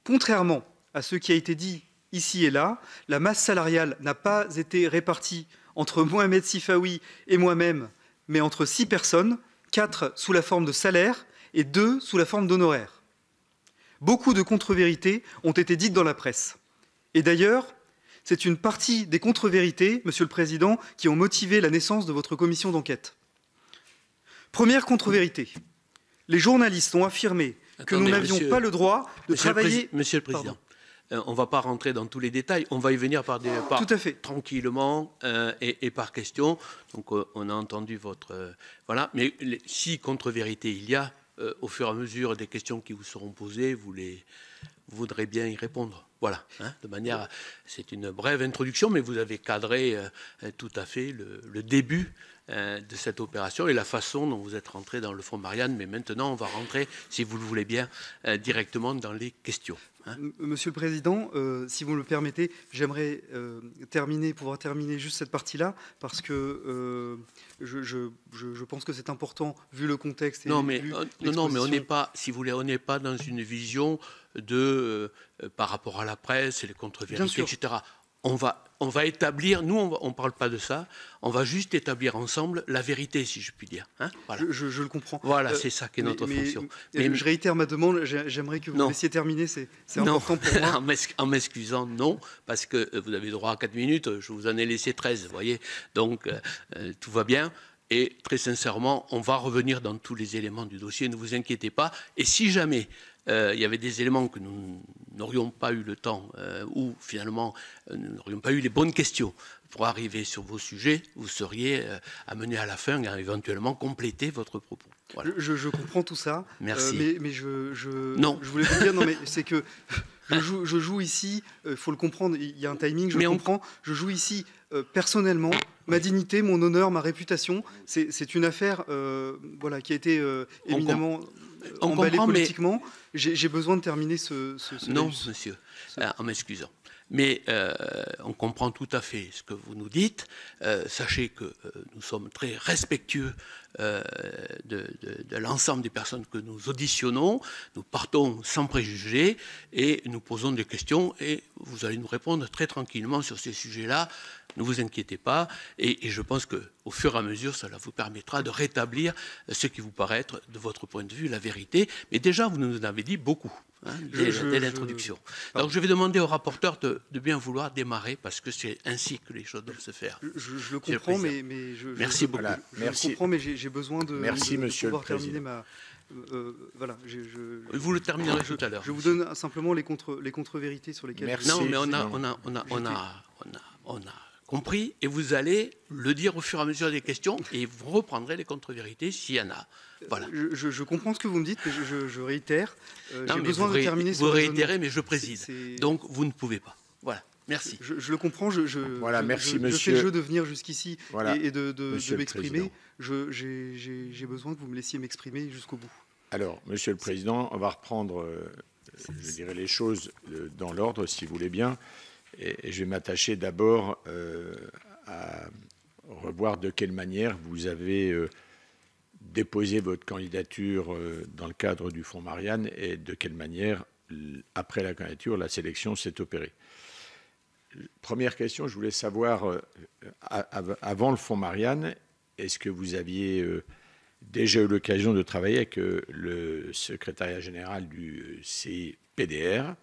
Contrairement à ce qui a été dit ici et là, la masse salariale n'a pas été répartie entre Mohamed Sifawi et moi-même, mais entre 6 personnes, 4 sous la forme de salaire et 2 sous la forme d'honoraires. Beaucoup de contre-vérités ont été dites dans la presse. Et d'ailleurs, c'est une partie des contre-vérités, Monsieur le Président, qui ont motivé la naissance de votre commission d'enquête. Première contre-vérité. Les journalistes ont affirmé que nous n'avions pas le droit de travailler... Monsieur le Président, on ne va pas rentrer dans tous les détails, on va y venir par Tout à fait. tranquillement et par question. Donc on a entendu votre... voilà, mais si contre-vérité il y a, au fur et à mesure des questions qui vous seront posées, vous voudrez bien y répondre. Voilà, hein, de manière... C'est une brève introduction, mais vous avez cadré tout à fait le début de cette opération et la façon dont vous êtes rentré dans le fonds Marianne. Mais maintenant, on va rentrer, si vous le voulez bien, directement dans les questions. Hein. Monsieur le Président, si vous me le permettez, j'aimerais pouvoir terminer juste cette partie-là, parce que je pense que c'est important, vu le contexte. Et non, mais on n'est pas, si vous voulez, on n'est pas dans une vision de par rapport à la presse et les contre-vérités, etc. On va établir, nous on ne parle pas de ça, on va juste établir ensemble la vérité, si je puis dire. Hein, voilà. Je le comprends. Voilà, c'est ça qui est notre fonction. Mais je réitère ma demande, j'aimerais que vous me laissiez terminer, c'est important pour moi. En m'excusant, non, parce que vous avez droit à 4 minutes, je vous en ai laissé 13, vous voyez, donc tout va bien. Et très sincèrement, on va revenir dans tous les éléments du dossier, ne vous inquiétez pas. Et si jamais il y avait des éléments que nous n'aurions pas eu le temps ou finalement nous n'aurions pas eu les bonnes questions pour arriver sur vos sujets, vous seriez amené à la fin à éventuellement compléter votre propos. Voilà. Je comprends tout ça. Merci. Mais non. Je voulais vous dire, non, mais c'est que je joue ici, il faut le comprendre, il y a un timing, je comprends, je joue ici personnellement, ma dignité, mon honneur, ma réputation, c'est une affaire voilà, qui a été éminemment emballée politiquement. J'ai besoin de terminer ce non, monsieur, en m'excusant. Mais on comprend tout à fait ce que vous nous dites. Sachez que nous sommes très respectueux de l'ensemble des personnes que nous auditionnons. Nous partons sans préjugés et nous posons des questions et vous allez nous répondre très tranquillement sur ces sujets-là. Ne vous inquiétez pas et je pense qu'au fur et à mesure, cela vous permettra de rétablir ce qui vous paraît être, de votre point de vue, la vérité. Mais déjà, vous nous en avez dit beaucoup. Hein, dès l'introduction. Donc je vais demander au rapporteur de bien vouloir démarrer parce que c'est ainsi que les choses doivent se faire. Je le comprends, mais merci beaucoup. Voilà, je comprends, mais j'ai besoin de pouvoir terminer ma... voilà, vous le terminerez tout à l'heure. Je vous donne simplement les contre-vérités sur lesquelles... Merci. Non, mais on a compris et vous allez le dire au fur et à mesure des questions et vous reprendrez les contre-vérités s'il y en a. Voilà. Je comprends ce que vous me dites, mais je réitère. J'ai besoin de terminer vous réitérez, mais je préside. Donc vous ne pouvez pas. Voilà. Merci. Je le comprends. Voilà, merci, je fais le jeu de venir jusqu'ici et de m'exprimer. J'ai besoin que vous me laissiez m'exprimer jusqu'au bout. Alors, Monsieur le Président, on va reprendre, je dirais, les choses dans l'ordre, si vous voulez bien. Et je vais m'attacher d'abord à revoir de quelle manière vous avez déposé votre candidature dans le cadre du fonds Marianne et de quelle manière, après la candidature, la sélection s'est opérée. Première question, je voulais savoir, avant le fonds Marianne, est-ce que vous aviez déjà eu l'occasion de travailler avec le secrétariat général du CPDR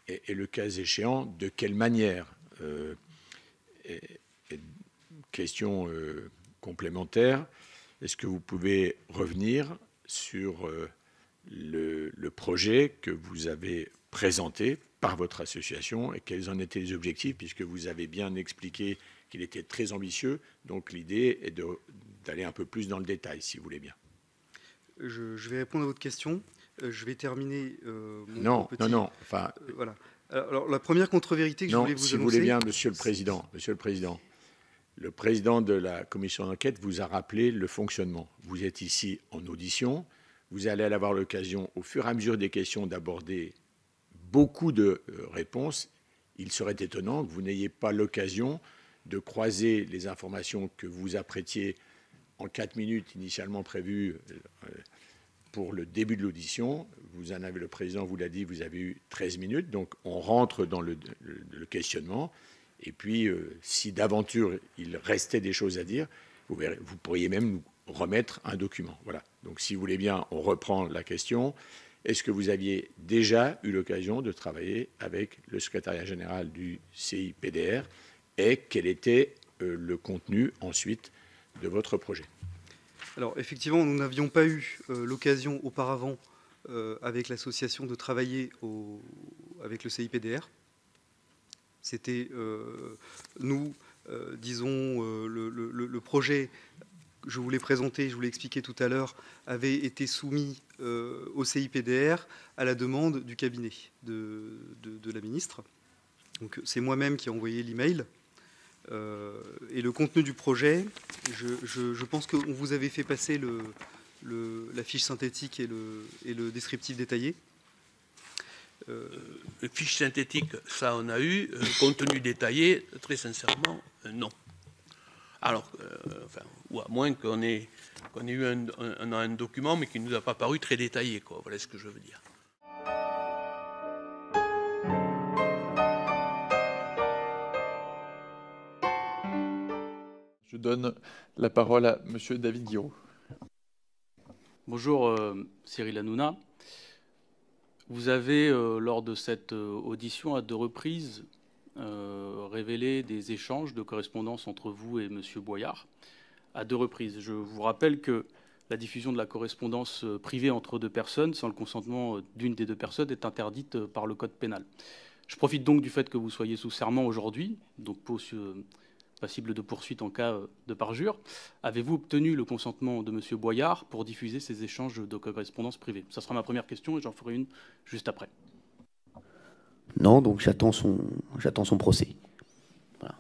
et le cas échéant, de quelle manière question complémentaire, est-ce que vous pouvez revenir sur le projet que vous avez présenté par votre association et quels en étaient les objectifs, puisque vous avez bien expliqué qu'il était très ambitieux. Donc l'idée est d'aller un peu plus dans le détail, si vous voulez bien. Je vais répondre à votre question. Je vais terminer mon petit... Non. Enfin, voilà. Alors, la première contre-vérité que je voulais vous annoncer... si vous voulez bien, Monsieur le Président, le président de la commission d'enquête vous a rappelé le fonctionnement. Vous êtes ici en audition. Vous allez avoir l'occasion, au fur et à mesure des questions, d'aborder beaucoup de réponses. Il serait étonnant que vous n'ayez pas l'occasion de croiser les informations que vous apprêtiez en 4 minutes initialement prévues pour le début de l'audition. Vous en avez, le président vous l'a dit, vous avez eu 13 minutes. Donc, on rentre dans le questionnement. Et puis, si d'aventure, il restait des choses à dire, vous pourriez même nous remettre un document. Voilà. Donc, si vous voulez bien, on reprend la question. Est-ce que vous aviez déjà eu l'occasion de travailler avec le secrétariat général du CIPDR et quel était le contenu ensuite de votre projet? Alors, effectivement, nous n'avions pas eu l'occasion auparavant avec l'association de travailler avec le CIPDR. C'était, disons, le projet que je voulais présenter, je vous l'ai expliqué tout à l'heure, avait été soumis au CIPDR à la demande du cabinet de la ministre. Donc, c'est moi-même qui ai envoyé l'email. Et le contenu du projet, je pense qu'on vous avait fait passer la fiche synthétique et le descriptif détaillé. Fiche synthétique, ça on a eu. Contenu détaillé, très sincèrement, non. Alors, ou à moins qu'on ait eu un document, mais qui ne nous a pas paru très détaillé, quoi. Voilà ce que je veux dire. Je donne la parole à Monsieur David Guiraud. Bonjour Cyril Hanouna. Vous avez, lors de cette audition à 2 reprises, révélé des échanges de correspondance entre vous et Monsieur Boyard, à 2 reprises. Je vous rappelle que la diffusion de la correspondance privée entre 2 personnes, sans le consentement d'une des 2 personnes, est interdite par le Code pénal. Je profite donc du fait que vous soyez sous serment aujourd'hui, donc passible de poursuite en cas de parjure. Avez-vous obtenu le consentement de M. Boyard pour diffuser ces échanges de correspondance privée? Ça sera ma première question et j'en ferai une juste après. Non, donc j'attends son procès. Voilà.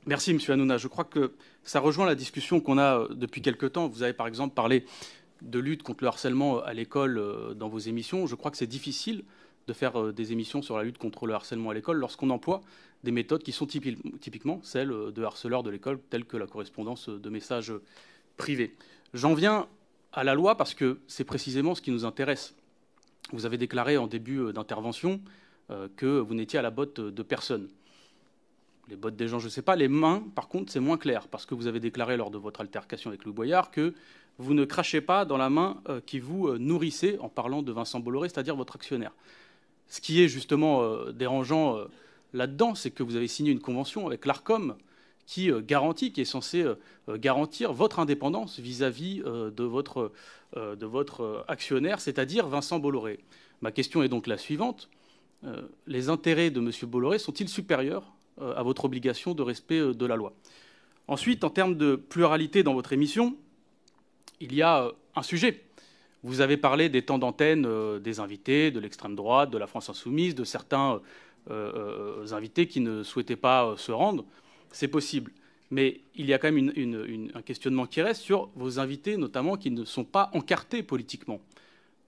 Merci, M. Hanouna. Je crois que ça rejoint la discussion qu'on a depuis quelque temps. Vous avez par exemple parlé de lutte contre le harcèlement à l'école dans vos émissions. Je crois que c'est difficile de faire des émissions sur la lutte contre le harcèlement à l'école lorsqu'on emploie des méthodes qui sont typiquement celles de harceleurs de l'école, telles que la correspondance de messages privés. J'en viens à la loi parce que c'est précisément ce qui nous intéresse. Vous avez déclaré en début d'intervention que vous n'étiez à la botte de personne. Les bottes des gens, je ne sais pas. Les mains, par contre, c'est moins clair, parce que vous avez déclaré lors de votre altercation avec Louis Boyard que vous ne crachez pas dans la main qui vous nourrissait en parlant de Vincent Bolloré, c'est-à-dire votre actionnaire. Ce qui est justement dérangeant là-dedans, c'est que vous avez signé une convention avec l'ARCOM qui est censée garantir votre indépendance vis-à-vis de votre actionnaire, c'est-à-dire Vincent Bolloré. Ma question est donc la suivante. Les intérêts de M. Bolloré sont-ils supérieurs à votre obligation de respect de la loi? Ensuite, en termes de pluralité dans votre émission, il y a un sujet. Vous avez parlé des temps d'antenne des invités, de l'extrême droite, de la France insoumise, de certains invités qui ne souhaitaient pas se rendre. C'est possible. Mais il y a quand même un questionnement qui reste sur vos invités, notamment qui ne sont pas encartés politiquement.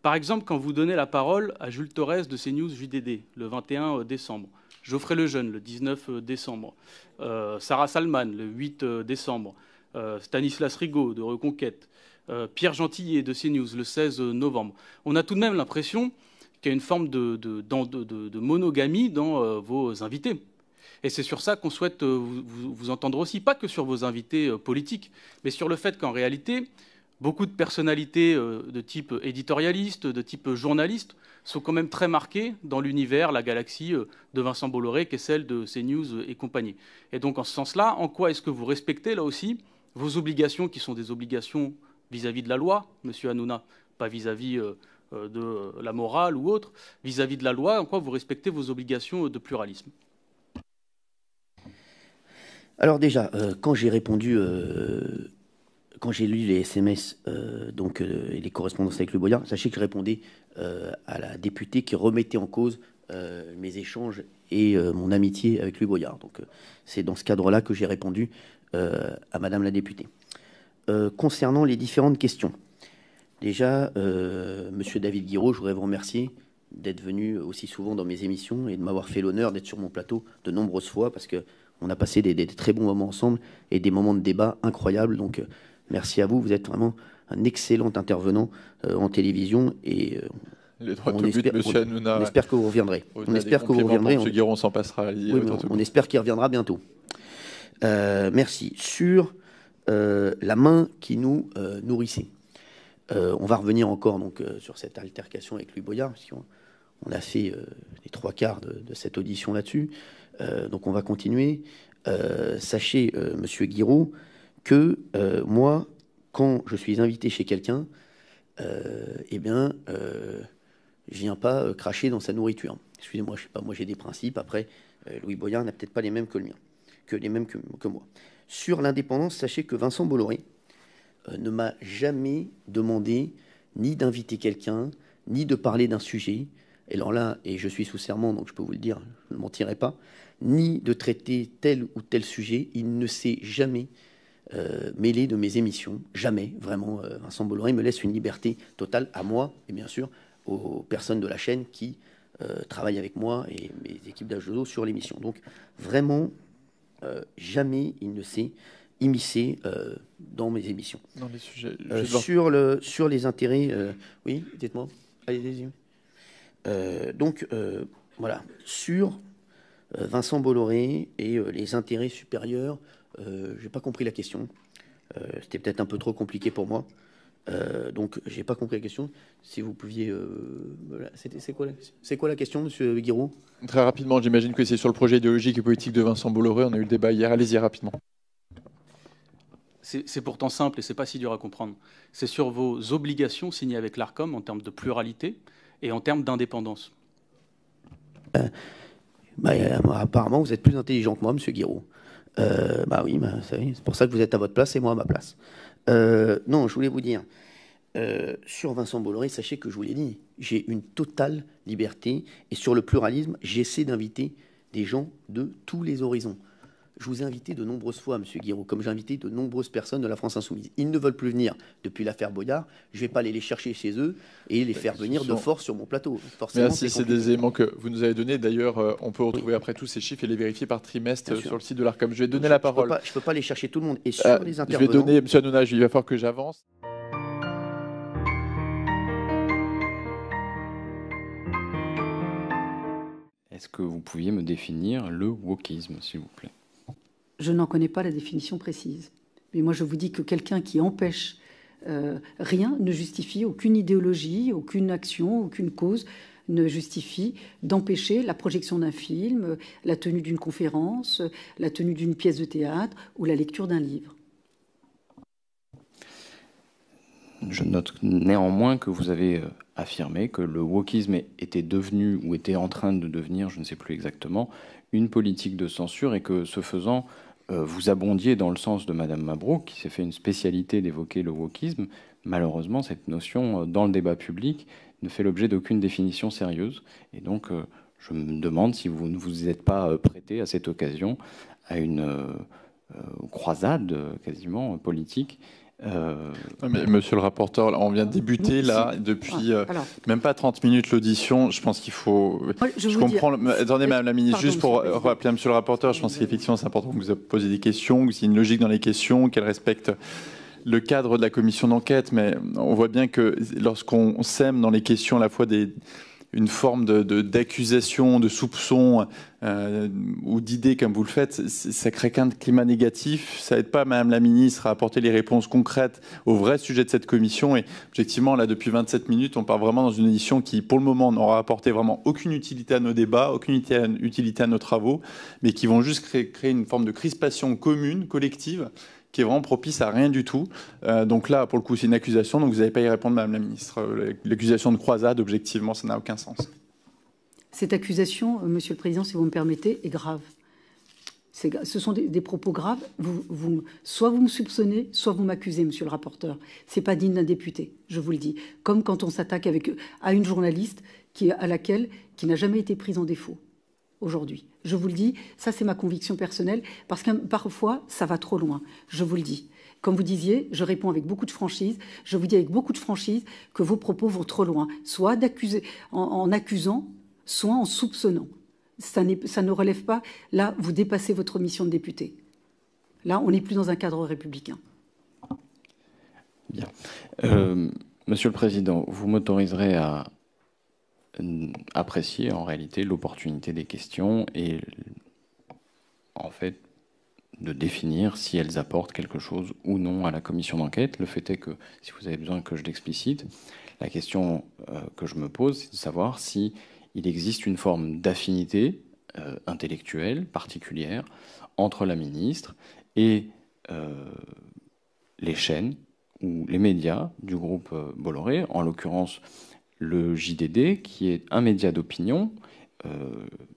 Par exemple, quand vous donnez la parole à Jules Torres de CNews JDD le 21 décembre, Geoffrey Lejeune le 19 décembre, Sarah Salman le 8 décembre, Stanislas Rigaud de Reconquête, Pierre Gentillet de CNews le 16 novembre. On a tout de même l'impression qu'il y a une forme de monogamie dans vos invités. Et c'est sur ça qu'on souhaite vous entendre aussi, pas que sur vos invités politiques, mais sur le fait qu'en réalité, beaucoup de personnalités de type éditorialiste, de type journaliste, sont quand même très marquées dans l'univers, la galaxie de Vincent Bolloré, qui est celle de CNews et compagnie. Et donc, en ce sens-là, en quoi est-ce que vous respectez, là aussi, vos obligations, qui sont des obligations vis-à-vis de la loi, M. Hanouna, pas vis-à-vis de la morale ou autre, vis-à-vis de la loi, en quoi vous respectez vos obligations de pluralisme? Alors déjà, quand j'ai répondu, quand j'ai lu les SMS et les correspondances avec le Boyard, sachez que je répondais à la députée qui remettait en cause mes échanges et mon amitié avec Louis Boyard. Donc c'est dans ce cadre-là que j'ai répondu à Madame la députée. Concernant les différentes questions, déjà, Monsieur David Guiraud, je voudrais vous remercier d'être venu aussi souvent dans mes émissions et de m'avoir fait l'honneur d'être sur mon plateau de nombreuses fois, parce qu'on a passé des très bons moments ensemble et des moments de débat incroyables. Donc merci à vous. Vous êtes vraiment un excellent intervenant en télévision et les droits de but, monsieur Hanouna. On espère que vous reviendrez. On espère que vous reviendrez. Monsieur Guiraud, on s'en passera. Oui, on espère qu'il reviendra bientôt. Merci. Sur la main qui nous nourrissait. On va revenir encore donc, sur cette altercation avec Louis Boyard, parce qu'on a fait les 3/4 de cette audition là-dessus. Donc on va continuer. Sachez, monsieur Guiraud, que moi, quand je suis invité chez quelqu'un, eh bien, je viens pas cracher dans sa nourriture. Excusez-moi, je sais pas, moi j'ai des principes. Après, Louis Boyard n'a peut-être pas les mêmes que le mien, les mêmes que moi. Sur l'indépendance, sachez que Vincent Bolloré ne m'a jamais demandé ni d'inviter quelqu'un, ni de parler d'un sujet. Et alors là, et je suis sous serment, donc je peux vous le dire, je ne mentirai pas, ni de traiter tel ou tel sujet. Il ne s'est jamais mêlé de mes émissions. Jamais, vraiment. Vincent Bolloré me laisse une liberté totale à moi et bien sûr aux personnes de la chaîne qui travaillent avec moi et mes équipes d'H2O sur l'émission. Donc vraiment, jamais il ne s'est immiscé dans mes émissions. Dans les sujets. Sur les intérêts... oui, dites-moi. Allez-y. Donc, voilà. Sur Vincent Bolloré et les intérêts supérieurs, je n'ai pas compris la question. C'était peut-être un peu trop compliqué pour moi. Donc, je n'ai pas compris la question. Si vous pouviez... c'est quoi la question, monsieur Guiraud? Très rapidement, j'imagine que c'est sur le projet idéologique et politique de Vincent Bolloré. On a eu le débat hier. Allez-y rapidement. C'est pourtant simple et ce n'est pas si dur à comprendre. C'est sur vos obligations signées avec l'ARCOM en termes de pluralité et en termes d'indépendance. Apparemment, vous êtes plus intelligent que moi, monsieur Guiraud. Oui, c'est pour ça que vous êtes à votre place et moi à ma place. Non, je voulais vous dire, sur Vincent Bolloré, sachez que je vous l'ai dit, j'ai une totale liberté et sur le pluralisme, j'essaie d'inviter des gens de tous les horizons. Je vous ai invité de nombreuses fois, monsieur Guiraud, comme j'ai invité de nombreuses personnes de la France Insoumise. Ils ne veulent plus venir depuis l'affaire Boyard. Je ne vais pas aller les chercher chez eux et les faire venir de force sur mon plateau. Forcément, merci, c'est des éléments que vous nous avez donnés. D'ailleurs, on peut retrouver après tous ces chiffres et les vérifier par trimestre sur le site de l'ARCOM. Je vais donner la parole. Je ne peux pas aller chercher tout le monde. Et sur les intervenants... Je vais donner, monsieur Hanouna, il va falloir que j'avance. Est-ce que vous pouviez me définir le wokisme, s'il vous plaît? Je n'en connais pas la définition précise. Mais moi, je vous dis que quelqu'un qui empêche rien ne justifie aucune idéologie, aucune action, aucune cause ne justifie d'empêcher la projection d'un film, la tenue d'une conférence, la tenue d'une pièce de théâtre ou la lecture d'un livre. Je note néanmoins que vous avez affirmé que le wokisme était devenu ou était en train de devenir, je ne sais plus exactement, une politique de censure et que ce faisant, vous abondiez dans le sens de Madame Mabrouk, qui s'est fait une spécialité d'évoquer le wokisme. Malheureusement, cette notion, dans le débat public, ne fait l'objet d'aucune définition sérieuse. Et donc, je me demande si vous ne vous êtes pas prêté à cette occasion à une croisade quasiment politique. Mais monsieur le rapporteur, on vient de débuter là depuis même pas 30 minutes l'audition. Je pense qu'il faut. Je comprends. Attendez, Madame la Ministre, juste pour rappeler à monsieur le rapporteur, je pense qu'effectivement c'est important que vous posiez des questions, qu'il y ait une logique dans les questions, qu'elles respectent le cadre de la commission d'enquête. Mais on voit bien que lorsqu'on sème dans les questions à la fois une forme d'accusation, de soupçon ou d'idée comme vous le faites, ça crée qu'un climat négatif. Ça n'aide pas Madame la Ministre à apporter les réponses concrètes au vrai sujet de cette commission. Et objectivement, là, depuis 27 minutes, on part vraiment dans une édition qui, pour le moment, n'aura apporté vraiment aucune utilité à nos débats, aucune utilité à nos travaux, mais qui vont juste créer une forme de crispation commune, collective, qui est vraiment propice à rien du tout. Donc là, pour le coup, c'est une accusation, donc vous n'allez pas y répondre, Madame la Ministre. L'accusation de croisade, objectivement, ça n'a aucun sens. Cette accusation, Monsieur le Président, si vous me permettez, est grave. Ce sont des propos graves. Soit vous me soupçonnez, soit vous m'accusez, Monsieur le rapporteur. Ce n'est pas digne d'un député, je vous le dis. Comme quand on s'attaque à une journaliste qui n'a jamais été prise en défaut aujourd'hui. Je vous le dis, ça c'est ma conviction personnelle, parce que parfois ça va trop loin, je vous le dis. Comme vous disiez, je réponds avec beaucoup de franchise, je vous dis avec beaucoup de franchise que vos propos vont trop loin, soit d'accuser, en accusant, soit en soupçonnant. Ça ne relève pas, là vous dépassez votre mission de député. Là on n'est plus dans un cadre républicain. Bien. Monsieur le Président, vous m'autoriserez à apprécier en réalité l'opportunité des questions et en fait de définir si elles apportent quelque chose ou non à la commission d'enquête. Le fait est que, si vous avez besoin que je l'explicite, la question que je me pose, c'est de savoir si il existe une forme d'affinité intellectuelle particulière entre la ministre et les chaînes ou les médias du groupe Bolloré, en l'occurrence le JDD, qui est un média d'opinion.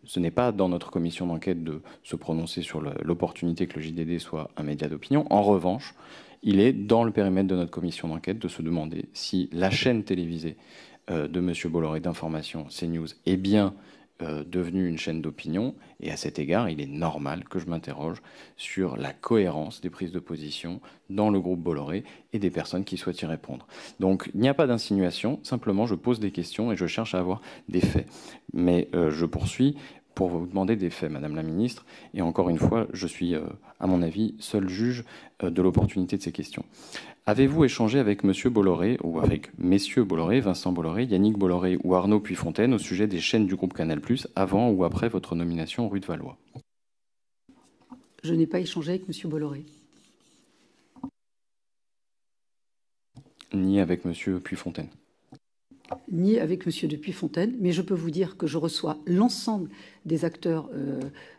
Ce n'est pas dans notre commission d'enquête de se prononcer sur l'opportunité que le JDD soit un média d'opinion. En revanche, il est dans le périmètre de notre commission d'enquête de se demander si la chaîne télévisée de M. Bolloré d'information, CNews, est bien devenue une chaîne d'opinion. Et à cet égard, il est normal que je m'interroge sur la cohérence des prises de position dans le groupe Bolloré et des personnes qui souhaitent y répondre. Donc, il n'y a pas d'insinuation, simplement je pose des questions et je cherche à avoir des faits. Mais je poursuis pour vous demander des faits, Madame la Ministre. Et encore une fois, je suis, à mon avis, seul juge de l'opportunité de ces questions. Avez-vous échangé avec M. Bolloré, ou avec messieurs Bolloré, Vincent Bolloré, Yannick Bolloré ou Arnaud Puyfontaine au sujet des chaînes du groupe Canal+, avant ou après votre nomination rue de Valois? Je n'ai pas échangé avec M. Bolloré. Ni avec M. Puyfontaine? Ni avec M. de Puyfontaine, mais je peux vous dire que je reçois l'ensemble des acteurs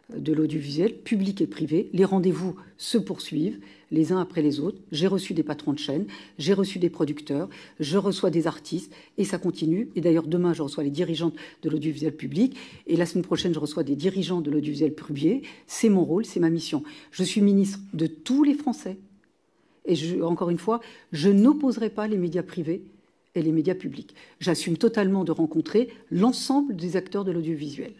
de l'audiovisuel, public et privé. Les rendez-vous se poursuivent les uns après les autres. J'ai reçu des patrons de chaîne, j'ai reçu des producteurs, je reçois des artistes et ça continue. Et d'ailleurs, demain, je reçois les dirigeants de l'audiovisuel public et la semaine prochaine, je reçois des dirigeants de l'audiovisuel privé. C'est mon rôle, c'est ma mission. Je suis ministre de tous les Français. Et encore une fois, je n'opposerai pas les médias privés et les médias publics. J'assume totalement de rencontrer l'ensemble des acteurs de l'audiovisuel.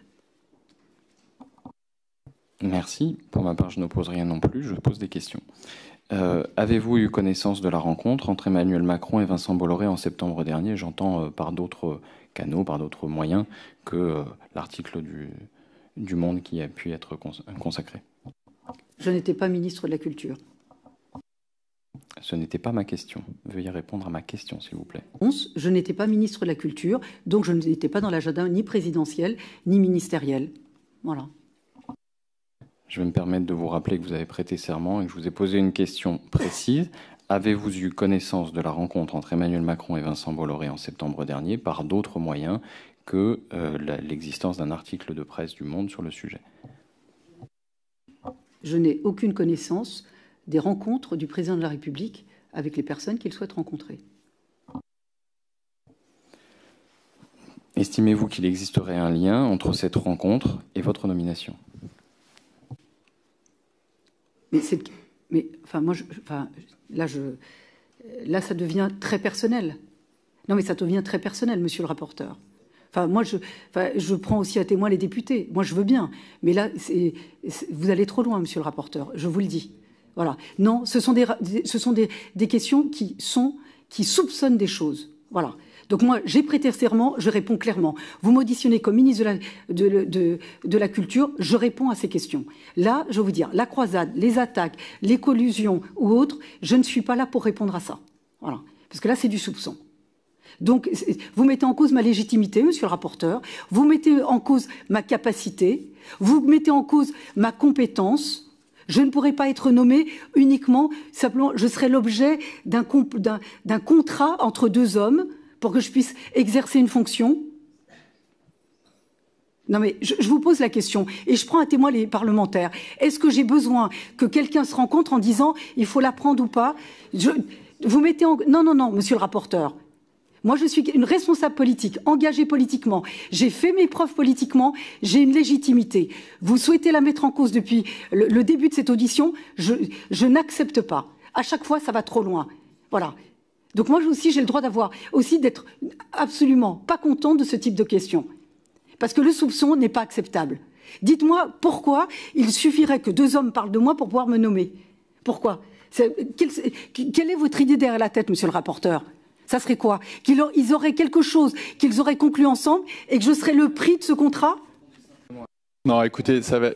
Merci. Pour ma part, je n'oppose rien non plus, je pose des questions. Avez-vous eu connaissance de la rencontre entre Emmanuel Macron et Vincent Bolloré en septembre dernier? J'entends par d'autres canaux, par d'autres moyens que l'article du Monde qui a pu être consacré. Je n'étais pas ministre de la Culture. Ce n'était pas ma question. Veuillez répondre à ma question, s'il vous plaît. Je n'étais pas ministre de la Culture, donc je n'étais pas dans l'agenda ni présidentiel, ni ministériel. Voilà. Je vais me permettre de vous rappeler que vous avez prêté serment et que je vous ai posé une question précise. Avez-vous eu connaissance de la rencontre entre Emmanuel Macron et Vincent Bolloré en septembre dernier par d'autres moyens que l'existence d'un article de presse du Monde sur le sujet? Je n'ai aucune connaissance des rencontres du président de la République avec les personnes qu'il souhaite rencontrer. Estimez-vous qu'il existerait un lien entre cette rencontre et votre nomination? Là, ça devient très personnel. Non, mais ça devient très personnel, monsieur le rapporteur. Je prends aussi à témoin les députés. Moi, je veux bien. Mais là, vous allez trop loin, monsieur le rapporteur. Je vous le dis. Voilà. Non, ce sont des questions qui soupçonnent des choses. Voilà. Donc moi, j'ai prêté serment, je réponds clairement. Vous m'auditionnez comme ministre de la Culture, je réponds à ces questions. Là, je veux vous dire, la croisade, les attaques, les collusions ou autres, je ne suis pas là pour répondre à ça. Voilà. Parce que là, c'est du soupçon. Donc, vous mettez en cause ma légitimité, monsieur le rapporteur, vous mettez en cause ma capacité, vous mettez en cause ma compétence. Je ne pourrais pas être nommée uniquement, simplement, je serais l'objet d'un contrat entre deux hommes pour que je puisse exercer une fonction. Non mais je vous pose la question et je prends à témoin les parlementaires. Est-ce que j'ai besoin que quelqu'un se rencontre en disant il faut la prendre ou pas? Vous mettez en... Non, monsieur le rapporteur. Moi, je suis une responsable politique, engagée politiquement. J'ai fait mes preuves politiquement, j'ai une légitimité. Vous souhaitez la mettre en cause depuis le début de cette audition, je n'accepte pas. À chaque fois, ça va trop loin. Voilà. Donc moi aussi, j'ai le droit d'être absolument pas contente de ce type de questions. Parce que le soupçon n'est pas acceptable. Dites-moi pourquoi il suffirait que deux hommes parlent de moi pour pouvoir me nommer. Pourquoi? Quelle est votre idée derrière la tête, monsieur le rapporteur? Ça serait quoi? Ils auraient quelque chose qu'ils auraient conclu ensemble et que je serais le prix de ce contrat? Non, écoutez, ça va...